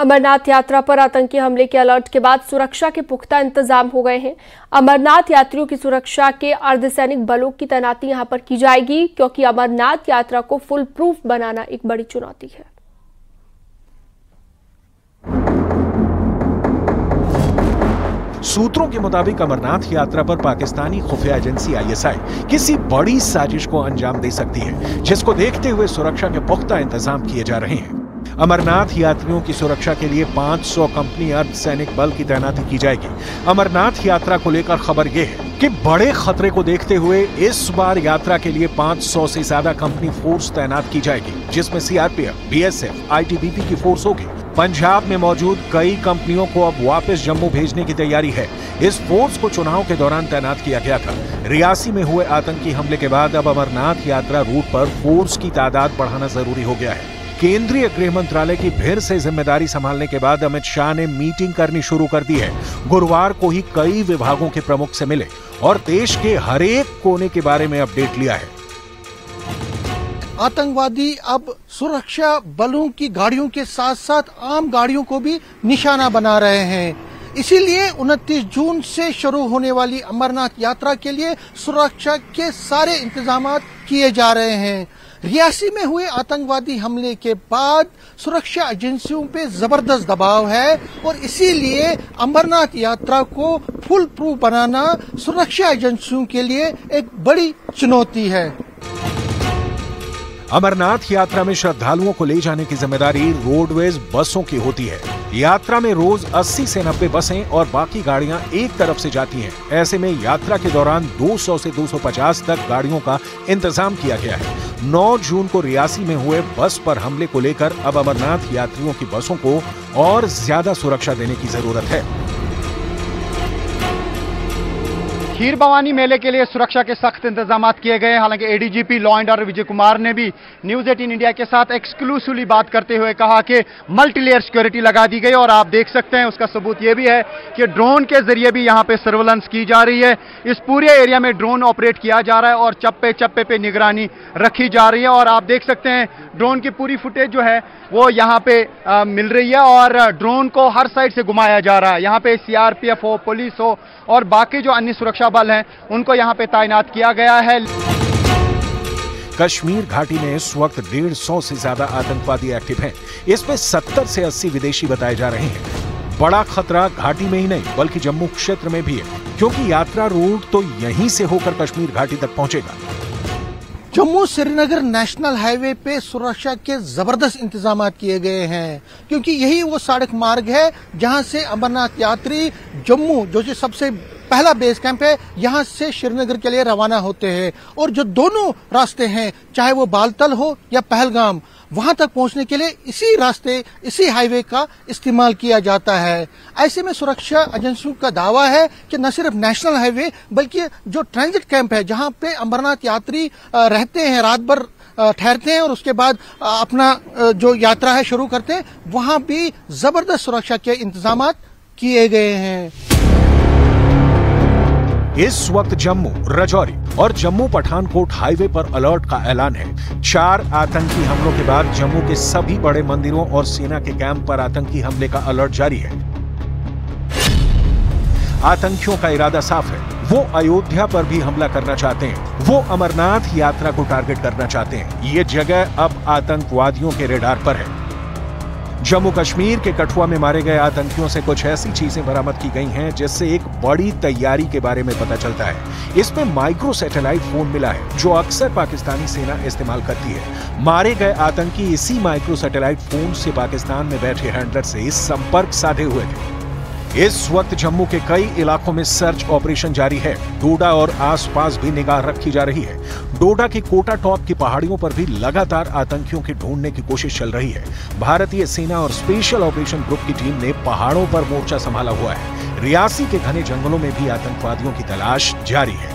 अमरनाथ यात्रा पर आतंकी हमले के अलर्ट के बाद सुरक्षा के पुख्ता इंतजाम हो गए हैं। अमरनाथ यात्रियों की सुरक्षा के अर्धसैनिक बलों की तैनाती यहां पर की जाएगी, क्योंकि अमरनाथ यात्रा को फुल प्रूफ बनाना एक बड़ी चुनौती है। सूत्रों के मुताबिक अमरनाथ यात्रा पर पाकिस्तानी खुफिया एजेंसी ISI किसी बड़ी साजिश को अंजाम दे सकती है, जिसको देखते हुए सुरक्षा के पुख्ता इंतजाम किए जा रहे हैं। अमरनाथ यात्रियों की सुरक्षा के लिए 500 कंपनी अर्धसैनिक बल की तैनाती की जाएगी। अमरनाथ यात्रा को लेकर खबर यह है कि बड़े खतरे को देखते हुए इस बार यात्रा के लिए 500 से ज्यादा कंपनी फोर्स तैनात की जाएगी, जिसमें CRPF, BSF, ITBP की फोर्स होगी। पंजाब में मौजूद कई कंपनियों को अब वापस जम्मू भेजने की तैयारी है। इस फोर्स को चुनाव के दौरान तैनात किया गया था। रियासी में हुए आतंकी हमले के बाद अब अमरनाथ यात्रा रूट पर फोर्स की तादाद बढ़ाना जरूरी हो गया है। केंद्रीय गृह मंत्रालय की फिर से जिम्मेदारी संभालने के बाद अमित शाह ने मीटिंग करनी शुरू कर दी है। गुरुवार को ही कई विभागों के प्रमुख से मिले और देश के हर एक कोने के बारे में अपडेट लिया है। आतंकवादी अब सुरक्षा बलों की गाड़ियों के साथ साथ आम गाड़ियों को भी निशाना बना रहे हैं। इसीलिए 29 जून से शुरू होने वाली अमरनाथ यात्रा के लिए सुरक्षा के सारे इंतजाम किए जा रहे हैं। रियासी में हुए आतंकवादी हमले के बाद सुरक्षा एजेंसियों पे जबरदस्त दबाव है और इसीलिए अमरनाथ यात्रा को फुल प्रूफ बनाना सुरक्षा एजेंसियों के लिए एक बड़ी चुनौती है। अमरनाथ यात्रा में श्रद्धालुओं को ले जाने की जिम्मेदारी रोडवेज बसों की होती है। यात्रा में रोज 80 से 90 बसें और बाकी गाड़ियां एक तरफ से जाती हैं। ऐसे में यात्रा के दौरान 200 से 250 तक गाड़ियों का इंतजाम किया गया है। 9 जून को रियासी में हुए बस पर हमले को लेकर अब अमरनाथ यात्रियों की बसों को और ज्यादा सुरक्षा देने की जरूरत है। खीर भवानी मेले के लिए सुरक्षा के सख्त इंतजाम किए गए। हालांकि ADGP law and order Vijay Kumar ने भी न्यूज 18 इंडिया के साथ एक्सक्लूसिवली बात करते हुए कहा कि मल्टीलेयर सिक्योरिटी लगा दी गई और आप देख सकते हैं उसका सबूत यह भी है कि ड्रोन के जरिए भी यहां पे सर्वेलेंस की जा रही है। इस पूरे एरिया में ड्रोन ऑपरेट किया जा रहा है और चप्पे चप्पे पे निगरानी रखी जा रही है और आप देख सकते हैं ड्रोन की पूरी फुटेज जो है वो यहाँ पे मिल रही है और ड्रोन को हर साइड से घुमाया जा रहा है। यहाँ पे CRPF हो, पुलिस हो और बाकी जो अन्य सुरक्षा बल हैं उनको यहाँ पे तैनात किया गया है। कश्मीर घाटी में इस वक्त 150 से ज्यादा आतंकवादी एक्टिव हैं। इसमें 70 से 80 विदेशी बताए जा रहे हैं। बड़ा खतरा घाटी में ही नहीं बल्कि जम्मू क्षेत्र में भी है, क्योंकि यात्रा रूट तो यहीं से होकर कश्मीर घाटी तक पहुंचेगा। जम्मू श्रीनगर नेशनल हाईवे पे सुरक्षा के जबरदस्त इंतजाम किए गए हैं, क्योंकि यही वो सड़क मार्ग है जहां से अमरनाथ यात्री जम्मू, जो कि सबसे पहला बेस कैंप है, यहां से श्रीनगर के लिए रवाना होते हैं और जो दोनों रास्ते हैं, चाहे वो बालतल हो या पहलगाम, वहां तक पहुंचने के लिए इसी रास्ते, इसी हाईवे का इस्तेमाल किया जाता है। ऐसे में सुरक्षा एजेंसियों का दावा है कि न सिर्फ नेशनल हाईवे बल्कि जो ट्रांजिट कैंप है, जहां पे अमरनाथ यात्री रहते हैं, रात भर ठहरते हैं और उसके बाद अपना जो यात्रा है शुरू करते हैं, वहां भी जबरदस्त सुरक्षा के इंतजाम किए गए हैं। इस वक्त जम्मू, राजौरी और जम्मू पठानकोट हाईवे पर अलर्ट का ऐलान है। 4 आतंकी हमलों के बाद जम्मू के सभी बड़े मंदिरों और सेना के कैंप पर आतंकी हमले का अलर्ट जारी है। आतंकियों का इरादा साफ है, वो अयोध्या पर भी हमला करना चाहते हैं। वो अमरनाथ यात्रा को टारगेट करना चाहते हैं। ये जगह अब आतंकवादियों के रेडार पर है। जम्मू कश्मीर के कठुआ में मारे गए आतंकियों से कुछ ऐसी चीजें बरामद की गई हैं जिससे एक बड़ी तैयारी के बारे में पता चलता है। इसमें माइक्रो सैटेलाइट फोन मिला है, जो अक्सर पाकिस्तानी सेना इस्तेमाल करती है। मारे गए आतंकी इसी माइक्रो सैटेलाइट फोन से पाकिस्तान में बैठे हैंडलर से संपर्क साधे हुए थे। इस वक्त जम्मू के कई इलाकों में सर्च ऑपरेशन जारी है। डोडा और आसपास भी निगाह रखी जा रही है। डोडा की कोटा टॉप की पहाड़ियों पर भी लगातार आतंकियों की ढूंढने की कोशिश चल रही है। भारतीय सेना और स्पेशल ऑपरेशन ग्रुप की टीम ने पहाड़ों पर मोर्चा संभाला हुआ है। रियासी के घने जंगलों में भी आतंकवादियों की तलाश जारी है।